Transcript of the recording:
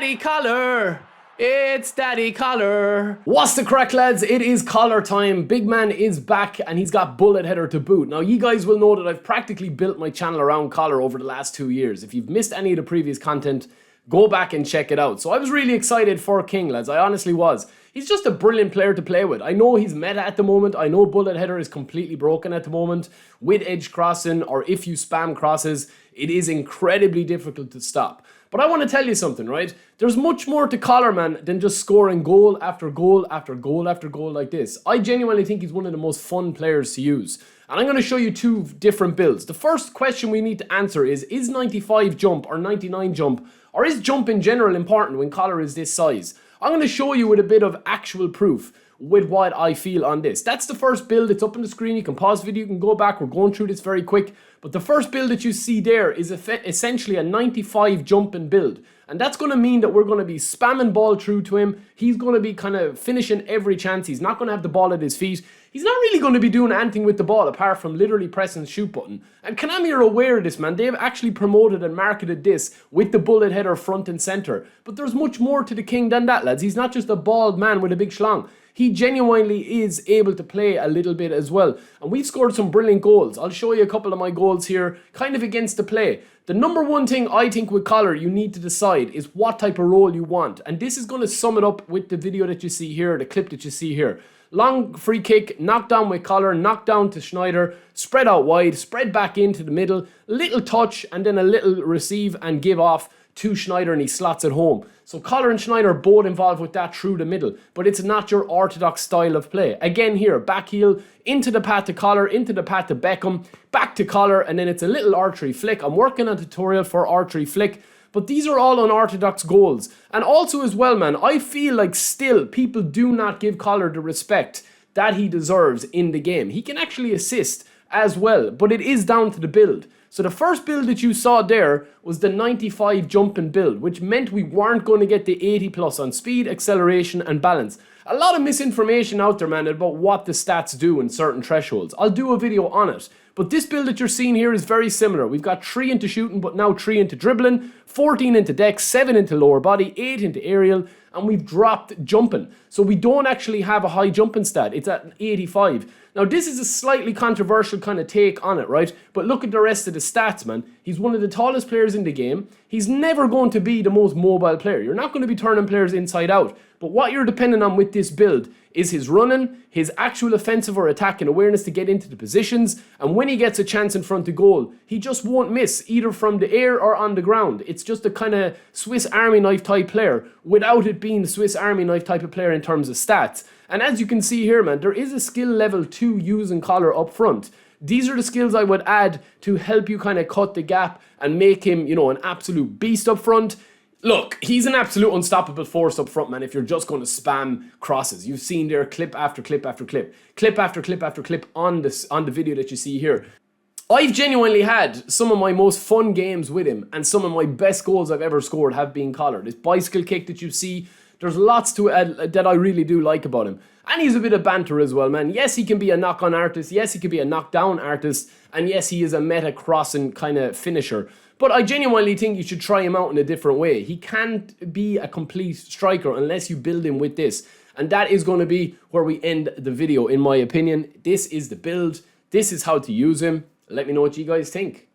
Daddy Koller. It's Daddy Koller. What's the crack, lads? It is Koller time. Big man is back and he's got bullet header to boot. Now, you guys will know that I've practically built my channel around Koller over the last 2 years. If you've missed any of the previous content, go back and check it out. So I was really excited for King, lads. I honestly was. He's just a brilliant player to play with. I know he's meta at the moment. I know bullet header is completely broken at the moment. With edge crossing, or if you spam crosses, it is incredibly difficult to stop. But I want to tell you something, right? There's much more to Koller, man, than just scoring goal after goal after goal after goal like this. I genuinely think he's one of the most fun players to use. And I'm going to show you two different builds. The first question we need to answer is 95 jump or 99 jump, or is jump in general important when Koller is this size? I'm going to show you with a bit of actual proof with what I feel on this. That's the first build. It's up on the screen. You can pause the video, you can go back. We're going through this very quick. But the first build that you see there is essentially a 95 jumping build. And that's going to mean that we're going to be spamming ball through to him. He's going to be kind of finishing every chance. He's not going to have the ball at his feet. He's not really going to be doing anything with the ball apart from literally pressing the shoot button. And Konami are aware of this, man. They've actually promoted and marketed this with the bullet header front and center. But there's much more to the King than that, lads. He's not just a bald man with a big schlong. He genuinely is able to play a little bit as well. And we've scored some brilliant goals. I'll show you a couple of my goals here, kind of against the play. The number one thing I think with Koller you need to decide is what type of role you want. And this is going to sum it up with the video that you see here, the clip that you see here. Long free kick, knock down with Koller, knock down to Schneider, spread out wide, spread back into the middle, little touch and then a little receive and give off to Schneider and he slots it home. So Koller and Schneider are both involved with that through the middle, but it's not your orthodox style of play. Again here, back heel, into the path to Koller, into the path to Beckham, back to Koller, and then it's a little archery flick. I'm working on a tutorial for archery flick, but these are all unorthodox goals. And also as well, man, I feel like still people do not give Koller the respect that he deserves in the game. He can actually assist as well, but it is down to the build. So the first build that you saw there was the 95 jumping build, which meant we weren't going to get the 80 plus on speed, acceleration and balance. A lot of misinformation out there, man, about what the stats do in certain thresholds. I'll do a video on it. But this build that you're seeing here is very similar. We've got 3 into shooting, but now 3 into dribbling, 14 into dex, 7 into lower body, 8 into aerial, and we've dropped jumping. So we don't actually have a high jumping stat. It's at 85. Now, this is a slightly controversial kind of take on it, right? But look at the rest of the stats, man. He's one of the tallest players in the game. He's never going to be the most mobile player. You're not going to be turning players inside out. But what you're depending on with this build is his running, his actual offensive or attacking awareness to get into the positions, and when he gets a chance in front of goal, he just won't miss, either from the air or on the ground. It's just a kind of Swiss Army knife type player, without it being the Swiss Army knife type of player in terms of stats. And as you can see here, man, there is a skill level 2 using Koller up front. These are the skills I would add to help you kind of cut the gap and make him, you know, an absolute beast up front. Look, he's an absolute unstoppable force up front, man, if you're just going to spam crosses. You've seen there clip after clip after clip, clip after clip after clip on the video that you see here. I've genuinely had some of my most fun games with him, and some of my best goals I've ever scored have been Koller. This bicycle kick that you see, there's lots to add that I really do like about him. And he's a bit of banter as well, man. Yes, he can be a knock-on artist. Yes, he can be a knock-down artist. And yes, he is a meta crossing kind of finisher. But I genuinely think you should try him out in a different way. He can't be a complete striker unless you build him with this. And that is going to be where we end the video, in my opinion. This is the build. This is how to use him. Let me know what you guys think.